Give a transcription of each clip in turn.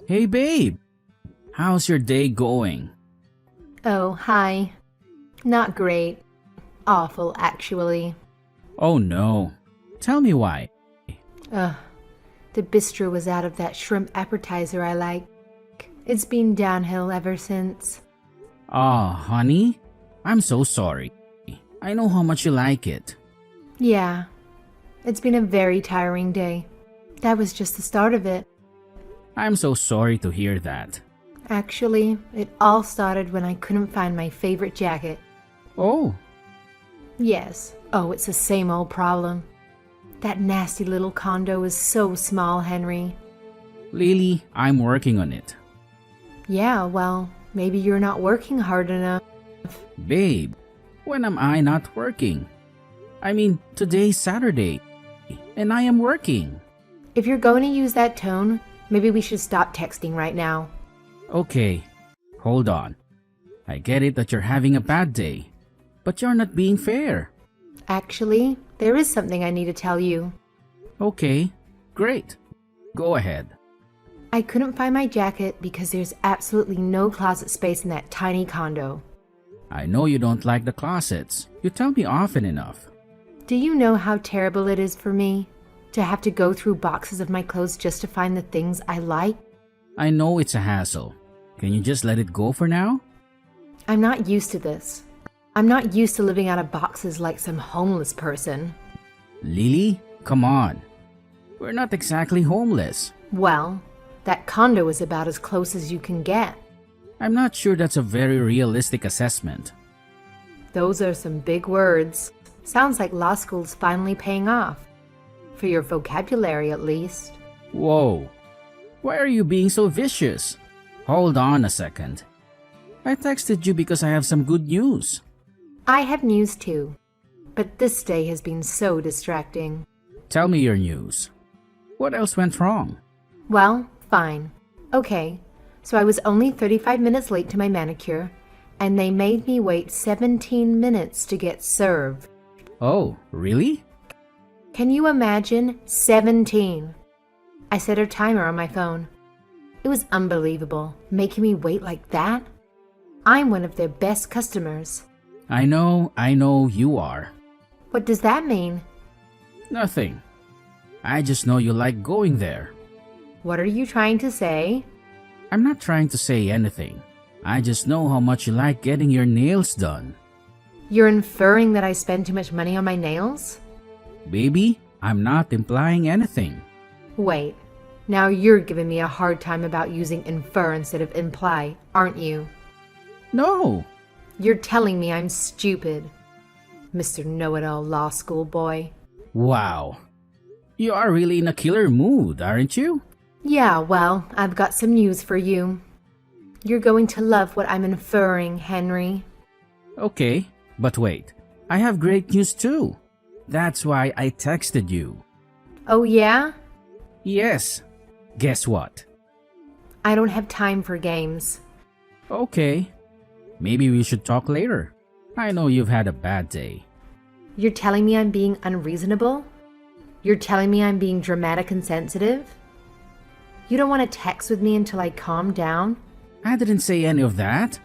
Hey babe, how's your day going? Oh, hi. Not great. Awful, actually. Oh no. Tell me why. Ugh. The bistro was out of that shrimp appetizer I like. It's been downhill ever since. Honey, I'm so sorry. I know how much you like it. Yeah. It's been a very tiring day. That was just the start of it. I'm so sorry to hear that. Actually, it all started when I couldn't find my favorite jacket. Oh, Yes. Oh, it's the same old problem. That nasty little condo is so small, Henry. Lily, I'm working on it. Yeah, well, maybe you're not working hard enough. Babe, when am I not working? I mean, today's Saturday, and I am working. If you're going to use that tone, maybe we should stop texting right now. Okay, hold on. I get it that you're having a bad day, but you're not being fair. Actually, there is something I need to tell you. Okay, great. Go ahead. I couldn't find my jacket because there's absolutely no closet space in that tiny condo. I know you don't like the closets. You tell me often enough. Do you know how terrible it is for me to have to go through boxes of my clothes just to find the things I like? I know it's a hassle. Can you just let it go for now? I'm not used to this. I'm not used to living out of boxes like some homeless person. Lily, come on. We're not exactly homeless. Well, that condo is about as close as you can get. I'm not sure that's a very realistic assessment. Those are some big words. Sounds like law school's finally paying off. For your vocabulary, at least. Whoa. Why are you being so vicious? Hold on a second. I texted you because I have some good news. I have news too. But this day has been so distracting. Tell me your news. What else went wrong? Well, fine. Okay, so I was only 35 minutes late to my manicure, and they made me wait 17 minutes to get served. Oh, really? Can you imagine? 17. I set a timer on my phone. It was unbelievable, making me wait like that. I'm one of their best customers. I know you are. What does that mean? Nothing. I just know you like going there. What are you trying to say? I'm not trying to say anything. I just know how much you like getting your nails done. You're inferring that I spend too much money on my nails? Baby, I'm not implying anything. Wait, now you're giving me a hard time about using infer instead of imply, aren't you? No. You're telling me I'm stupid. Mr. Know-It-All Law School boy. Wow. You are really in a killer mood, aren't you? Yeah, well, I've got some news for you. You're going to love what I'm inferring, Henry. Okay, but wait. I have great news too. That's why I texted you. Oh yeah? Yes. Guess what? I don't have time for games. Okay. Maybe we should talk later. I know you've had a bad day. You're telling me I'm being unreasonable? You're telling me I'm being dramatic and sensitive? You don't want to text with me until I calm down? I didn't say any of that.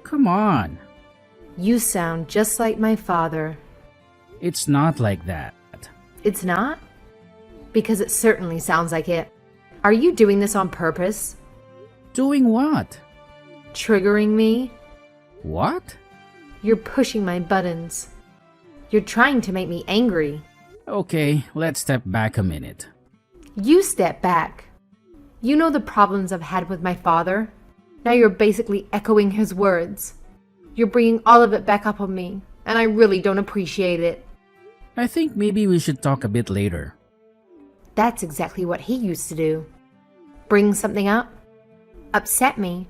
Come on. You sound just like my father. It's not like that. It's not? Because it certainly sounds like it. Are you doing this on purpose? Doing what? Triggering me? What? You're pushing my buttons. You're trying to make me angry. Okay, let's step back a minute. You step back. You know the problems I've had with my father. Now you're basically echoing his words. You're bringing all of it back up on me, and I really don't appreciate it. I think maybe we should talk a bit later. That's exactly what he used to do. Bring something up, upset me,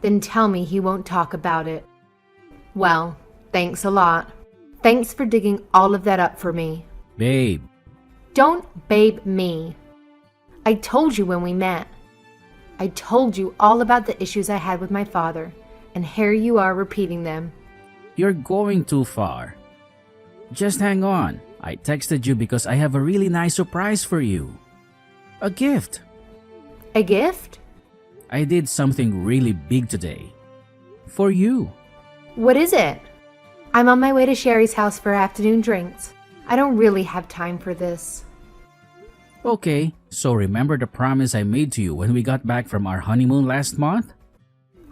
then tell me he won't talk about it. Well, thanks a lot. Thanks for digging all of that up for me. Babe. Don't babe me. I told you when we met. I told you all about the issues I had with my father, and here you are repeating them. You're going too far. Just hang on. I texted you because I have a really nice surprise for you. A gift. A gift? I did something really big today. For you. What is it? I'm on my way to Sherry's house for afternoon drinks. I don't really have time for this. Okay, so remember the promise I made to you when we got back from our honeymoon last month?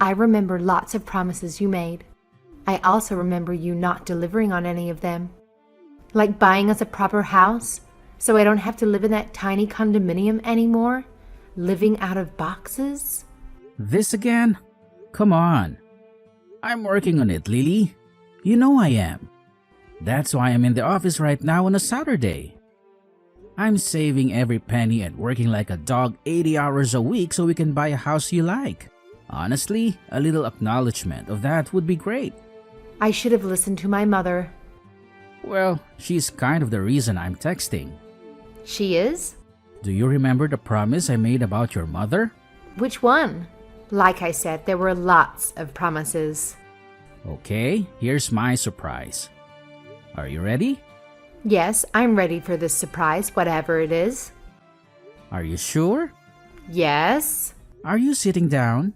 I remember lots of promises you made. I also remember you not delivering on any of them. Like buying us a proper house, so I don't have to live in that tiny condominium anymore, living out of boxes. This again? Come on. I'm working on it, Lily. You know I am. That's why I'm in the office right now on a Saturday. I'm saving every penny and working like a dog 80 hours a week so we can buy a house you like. Honestly, a little acknowledgement of that would be great. I should have listened to my mother. Well, she's kind of the reason I'm texting. She is? Do you remember the promise I made about your mother? Which one? Like I said, there were lots of promises. Okay, here's my surprise. Are you ready? Yes, I'm ready for this surprise, whatever it is. Are you sure? Yes. Are you sitting down?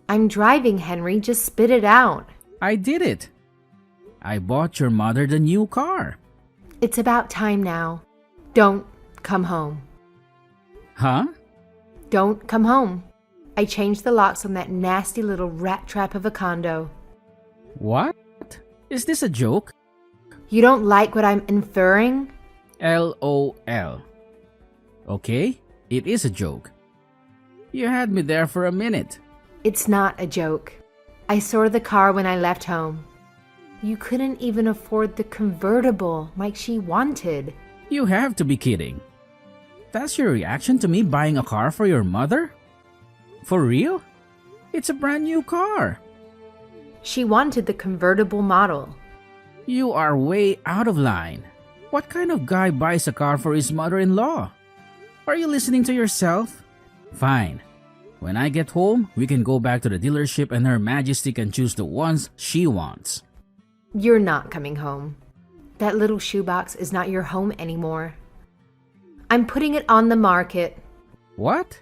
I'm driving, Henry. Just spit it out. I did it. I bought your mother the new car. It's about time now. Don't come home. Huh? Don't come home. I changed the locks on that nasty little rat trap of a condo. What? Is this a joke? You don't like what I'm inferring? LOL. Okay, it is a joke. You had me there for a minute. It's not a joke. I saw the car when I left home. You couldn't even afford the convertible like she wanted. You have to be kidding. That's your reaction to me buying a car for your mother? For real? It's a brand new car. She wanted the convertible model. You are way out of line. What kind of guy buys a car for his mother-in-law? Are you listening to yourself? Fine. When I get home, we can go back to the dealership and Her Majesty can choose the ones she wants. You're not coming home. That little shoebox is not your home anymore. I'm putting it on the market. What?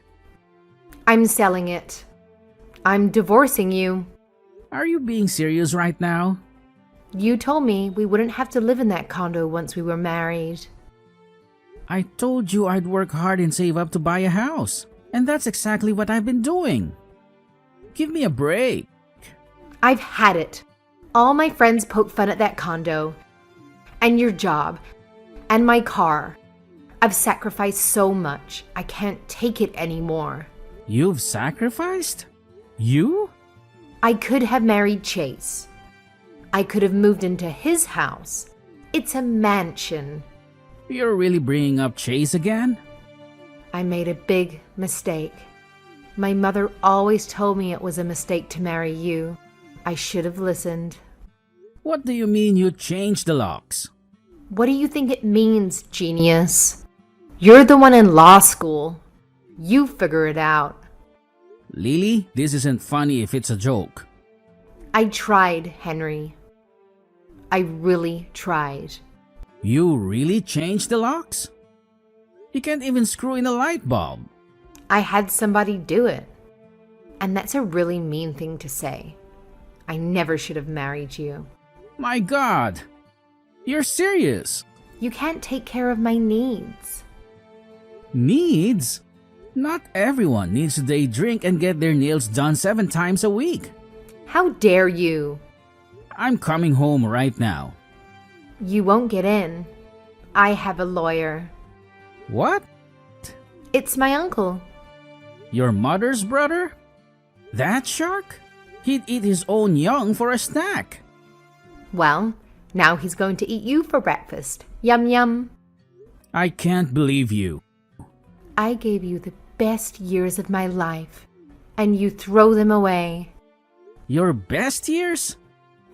I'm selling it. I'm divorcing you. Are you being serious right now? You told me we wouldn't have to live in that condo once we were married. I told you I'd work hard and save up to buy a house. And that's exactly what I've been doing. Give me a break. I've had it. All my friends poke fun at that condo. And your job. And my car. I've sacrificed so much. I can't take it anymore. You've sacrificed? You? I could have married Chase. I could have moved into his house. It's a mansion. You're really bringing up Chase again? I made a big mistake. My mother always told me it was a mistake to marry you. I should have listened. What do you mean you changed the locks? What do you think it means, genius? You're the one in law school. You figure it out. Lily, this isn't funny if it's a joke. I tried, Henry. I really tried. You really changed the locks? You can't even screw in a light bulb. I had somebody do it. And that's a really mean thing to say. I never should have married you. My God! You're serious? You can't take care of my needs. Needs? Not everyone needs to day drink and get their nails done 7 times a week. How dare you? I'm coming home right now. You won't get in. I have a lawyer. What? It's my uncle. Your mother's brother? That shark? He'd eat his own young for a snack. Well, now he's going to eat you for breakfast. Yum yum. I can't believe you. I gave you the best years of my life, and you throw them away. Your best years?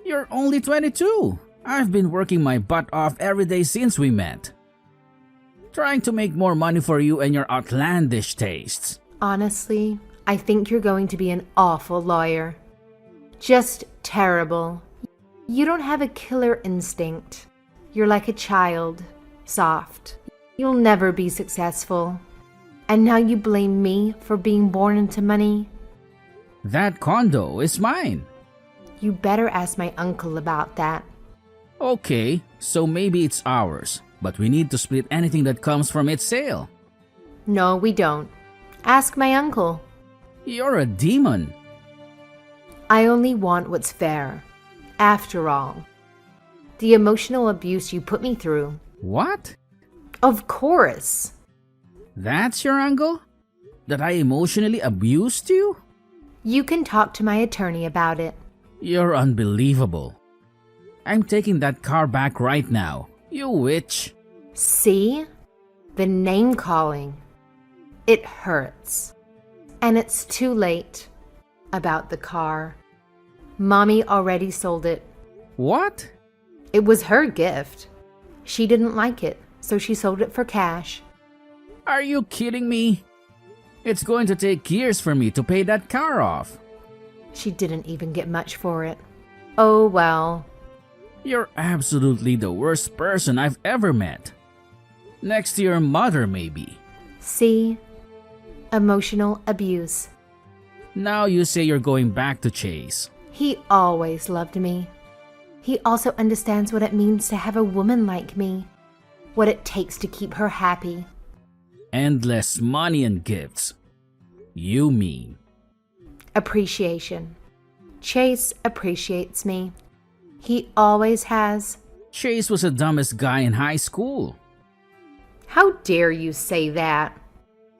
You're only 22. I've been working my butt off every day since we met. Trying to make more money for you and your outlandish tastes. Honestly, I think you're going to be an awful lawyer. Just terrible. You don't have a killer instinct. You're like a child, soft. You'll never be successful. And now you blame me for being born into money? That condo is mine. You better ask my uncle about that. Okay, so maybe it's ours, but we need to split anything that comes from its sale. No, we don't. Ask my uncle. You're a demon. I only want what's fair. After all, the emotional abuse you put me through. What? Of course. That's your angle? That I emotionally abused you? You can talk to my attorney about it. You're unbelievable. I'm taking that car back right now. You witch. See? The name calling. It hurts. And it's too late. About the car. Mommy already sold it. What? It was her gift. She didn't like it, so she sold it for cash. Are you kidding me? It's going to take years for me to pay that car off. She didn't even get much for it. Oh well. You're absolutely the worst person I've ever met. Next to your mother, maybe. See? Emotional abuse. Now you say you're going back to Chase. He always loved me. He also understands what it means to have a woman like me. What it takes to keep her happy. Endless money and gifts. You mean. Appreciation. Chase appreciates me. He always has. Chase was the dumbest guy in high school. How dare you say that?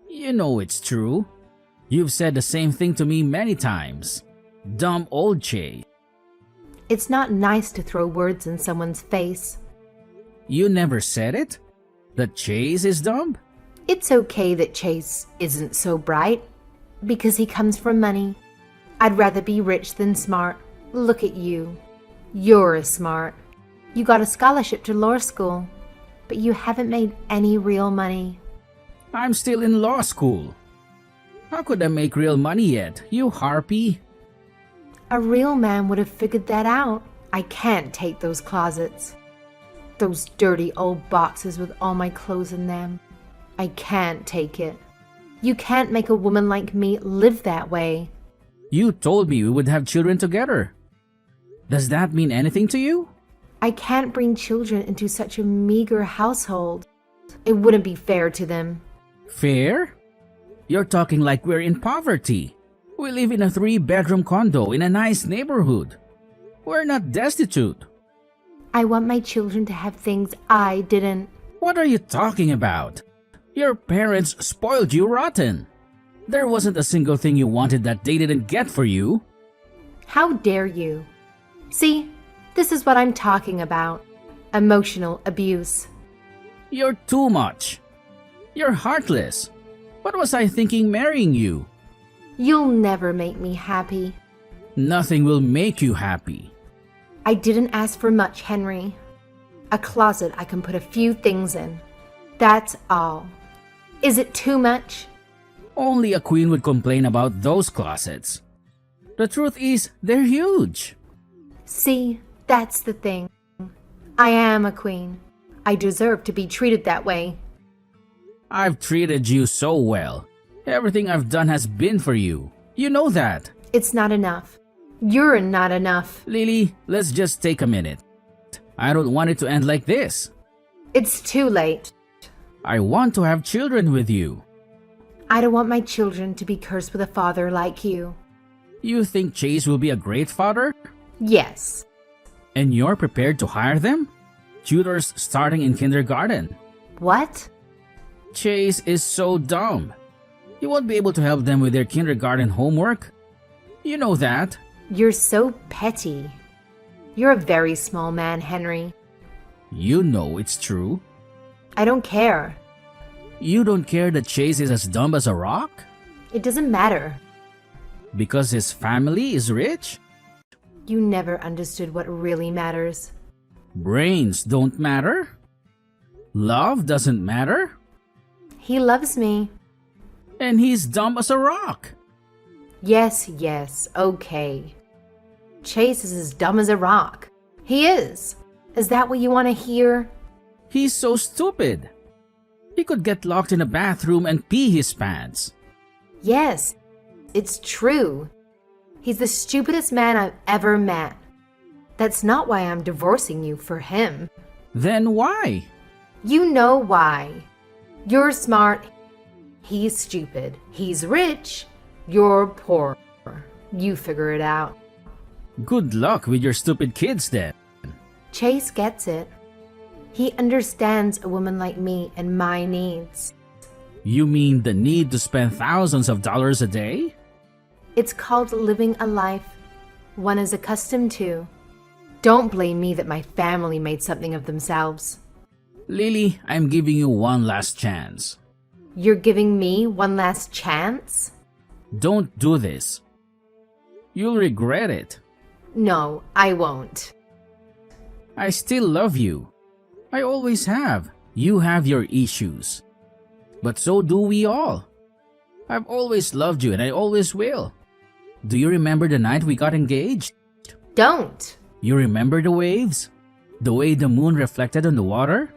You know it's true. You've said the same thing to me many times. Dumb old Chase. It's not nice to throw words in someone's face. You never said it? That Chase is dumb? It's okay that Chase isn't so bright, because he comes from money. I'd rather be rich than smart. Look at you. You're smart. You got a scholarship to law school, but you haven't made any real money. I'm still in law school. How could I make real money yet, you harpy? A real man would have figured that out. I can't take those closets. Those dirty old boxes with all my clothes in them. I can't take it. You can't make a woman like me live that way. You told me we would have children together. Does that mean anything to you? I can't bring children into such a meager household. It wouldn't be fair to them. Fair? You're talking like we're in poverty. We live in a 3-bedroom condo in a nice neighborhood. We're not destitute. I want my children to have things I didn't. What are you talking about? Your parents spoiled you rotten. There wasn't a single thing you wanted that they didn't get for you. How dare you? See, this is what I'm talking about. Emotional abuse. You're too much. You're heartless. What was I thinking marrying you? You'll never make me happy. Nothing will make you happy. I didn't ask for much, Henry. A closet I can put a few things in. That's all. Is it too much? Only a queen would complain about those closets. The truth is, they're huge. See, that's the thing. I am a queen. I deserve to be treated that way. I've treated you so well. Everything I've done has been for you. You know that. It's not enough. You're not enough. Lily, let's just take a minute. I don't want it to end like this. It's too late. I want to have children with you. I don't want my children to be cursed with a father like you. You think Chase will be a great father? Yes. And you're prepared to hire them? Tutors starting in kindergarten. What? Chase is so dumb. You won't be able to help them with their kindergarten homework. You know that. You're so petty. You're a very small man, Henry. You know it's true. I don't care. You don't care that Chase is as dumb as a rock? It doesn't matter. Because his family is rich? You never understood what really matters. Brains don't matter? Love doesn't matter? He loves me. And he's dumb as a rock. Yes, okay. Chase is as dumb as a rock. He is. Is that what you want to hear? He's so stupid. He could get locked in a bathroom and pee his pants. Yes, it's true. He's the stupidest man I've ever met. That's not why I'm divorcing you for him. Then why? You know why. You're smart. He's stupid. He's rich. You're poor. You figure it out. Good luck with your stupid kids then. Chase gets it. He understands a woman like me and my needs. You mean the need to spend thousands of dollars a day? It's called living a life one is accustomed to. Don't blame me that my family made something of themselves. Lily, I'm giving you one last chance. You're giving me one last chance? Don't do this. You'll regret it. No, I won't. I still love you. I always have. You have your issues. But so do we all. I've always loved you and I always will. Do you remember the night we got engaged? Don't. You remember the waves? The way the moon reflected on the water?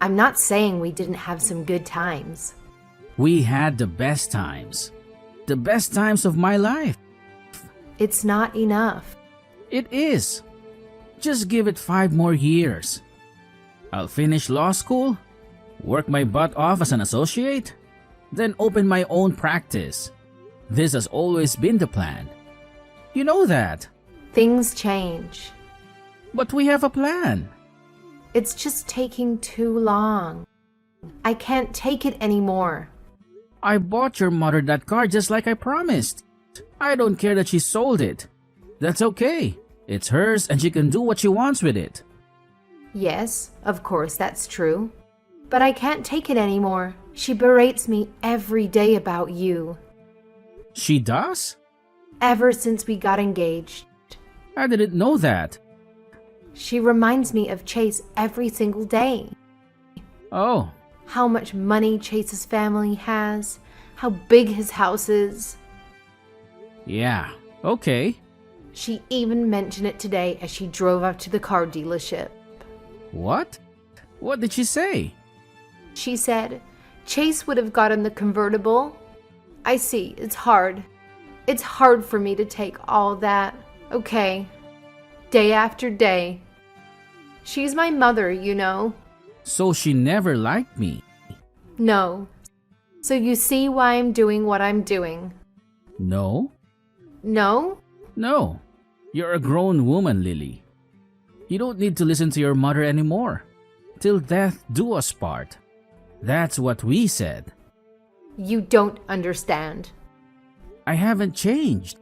I'm not saying we didn't have some good times. We had the best times. The best times of my life. It's not enough. It is. Just give it 5 more years. I'll finish law school, work my butt off as an associate, then open my own practice. This has always been the plan. You know that. Things change. But we have a plan. It's just taking too long. I can't take it anymore. I bought your mother that car just like I promised. I don't care that she sold it. That's okay. It's hers and she can do what she wants with it. Yes, of course, that's true. But I can't take it anymore. She berates me every day about you. She does? Ever since we got engaged. I didn't know that. She reminds me of Chase every single day. Oh, How much money Chase's family has. How big his house is. yeah. Okay. She even mentioned it today as she drove up to the car dealership. What? What did she say? She said, Chase would have gotten the convertible. I see, it's hard. It's hard for me to take all that. Okay. Day after day. She's my mother, you know. So she never liked me. No. So you see why I'm doing what I'm doing. No? No? No. You're a grown woman, Lily. You don't need to listen to your mother anymore. Till death do us part. That's what we said. You don't understand. I haven't changed.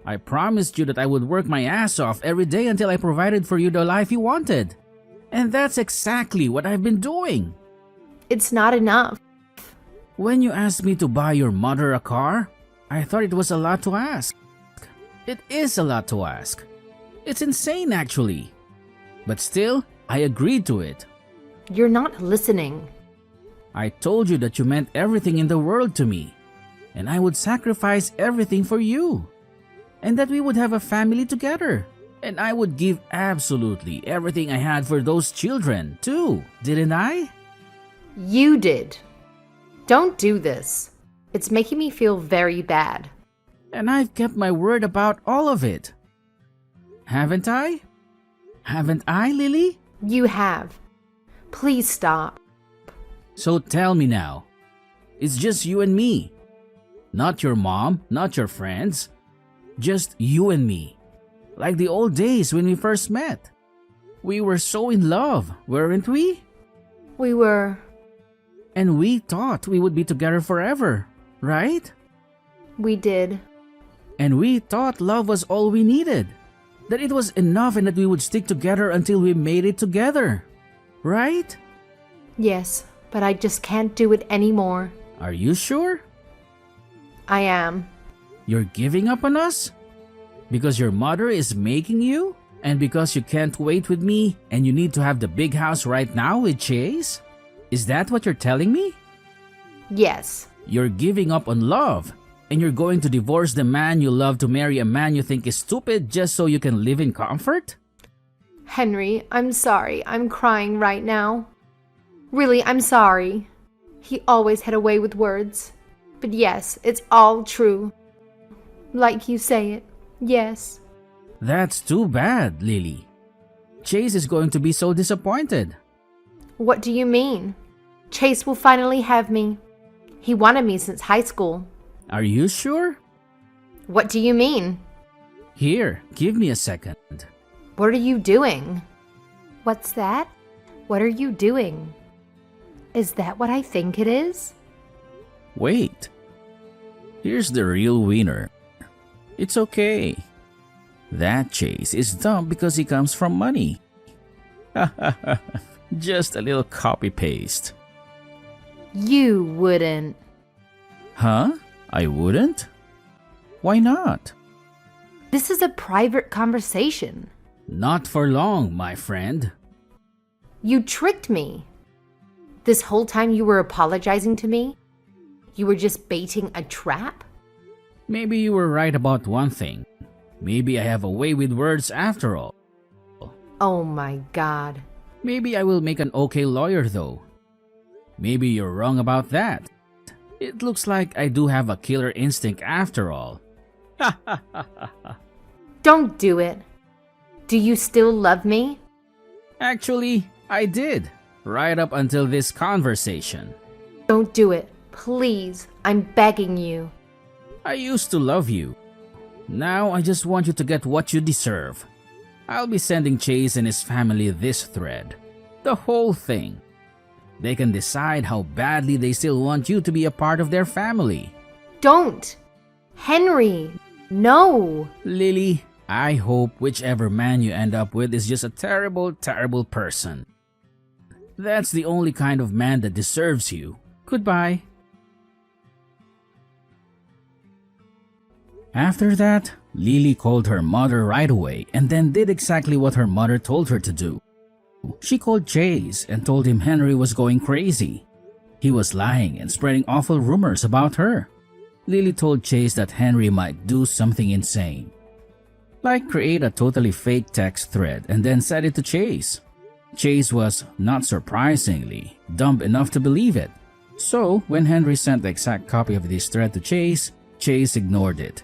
I promised you that I would work my ass off every day until I provided for you the life you wanted. And that's exactly what I've been doing. It's not enough. When you asked me to buy your mother a car, I thought it was a lot to ask. It is a lot to ask. It's insane, actually. But still, I agreed to it. You're not listening. I told you that you meant everything in the world to me, and I would sacrifice everything for you, and that we would have a family together, and I would give absolutely everything I had for those children, too, didn't I? You did. Don't do this. It's making me feel very bad. And I've kept my word about all of it. Haven't I? Haven't I, Lily? You have. Please stop. So tell me now. It's just you and me. Not your mom, not your friends. Just you and me. Like the old days when we first met. We were so in love, weren't we? We were. And we thought we would be together forever, right? We did. And we thought love was all we needed. That it was enough and that we would stick together until we made it together. Right? Yes, but I just can't do it anymore. Are you sure? I am. You're giving up on us? Because your mother is making you? And because you can't wait with me and you need to have the big house right now with Chase? Is that what you're telling me? Yes. You're giving up on love. And you're going to divorce the man you love to marry a man you think is stupid just so you can live in comfort? Henry, I'm sorry. I'm crying right now. Really, I'm sorry. He always had a way with words. But yes, it's all true. Like you say it, yes. That's too bad, Lily. Chase is going to be so disappointed. What do you mean? Chase will finally have me. He wanted me since high school. Are you sure? What do you mean? Here, give me a second. What are you doing? What's that? What are you doing? Is that what I think it is? Wait. Here's the real winner. It's okay. That Chase is dumb because he comes from money. Just a little copy-paste. You wouldn't. Huh? I wouldn't? Why not? This is a private conversation. Not for long, my friend. You tricked me. This whole time you were apologizing to me? You were just baiting a trap? Maybe you were right about one thing. Maybe I have a way with words after all. Oh my God. Maybe I will make an okay lawyer though. Maybe you're wrong about that. It looks like I do have a killer instinct after all. Don't do it. Do you still love me? Actually, I did. Right up until this conversation. Don't do it. Please, I'm begging you. I used to love you. Now I just want you to get what you deserve. I'll be sending Chase and his family this thread. The whole thing. They can decide how badly they still want you to be a part of their family. Don't! Henry, no! Lily, I hope whichever man you end up with is just a terrible, terrible person. That's the only kind of man that deserves you. Goodbye. After that, Lily called her mother right away and then did exactly what her mother told her to do. She called Chase and told him Henry was going crazy. He was lying and spreading awful rumors about her. Lily told Chase that Henry might do something insane, like create a totally fake text thread and then send it to Chase. Chase was, not surprisingly, dumb enough to believe it. So, when Henry sent the exact copy of this thread to Chase, Chase ignored it.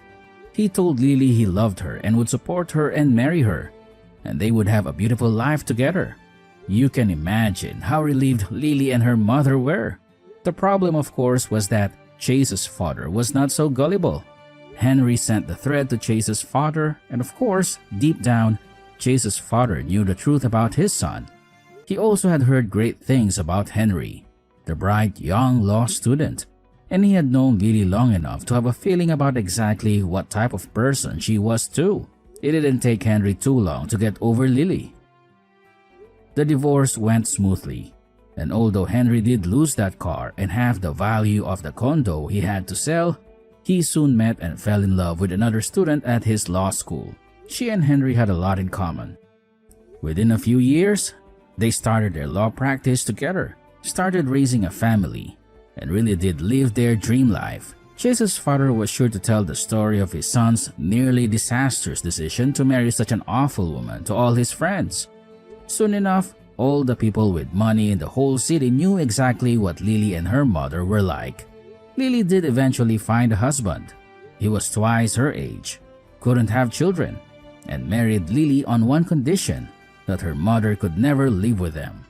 He told Lily he loved her and would support her and marry her, and they would have a beautiful life together. You can imagine how relieved Lily and her mother were. The problem, of course, was that Chase's father was not so gullible. Henry sent the thread to Chase's father, and of course, deep down, Chase's father knew the truth about his son. He also had heard great things about Henry, the bright young law student, and he had known Lily long enough to have a feeling about exactly what type of person she was too. It didn't take Henry too long to get over Lily. The divorce went smoothly, and although Henry did lose that car and half the value of the condo he had to sell, he soon met and fell in love with another student at his law school. She and Henry had a lot in common. Within a few years, they started their law practice together, started raising a family, and really did live their dream life. Chase's father was sure to tell the story of his son's nearly disastrous decision to marry such an awful woman to all his friends. Soon enough, all the people with money in the whole city knew exactly what Lily and her mother were like. Lily did eventually find a husband. He was twice her age, couldn't have children, and married Lily on one condition, that her mother could never live with them.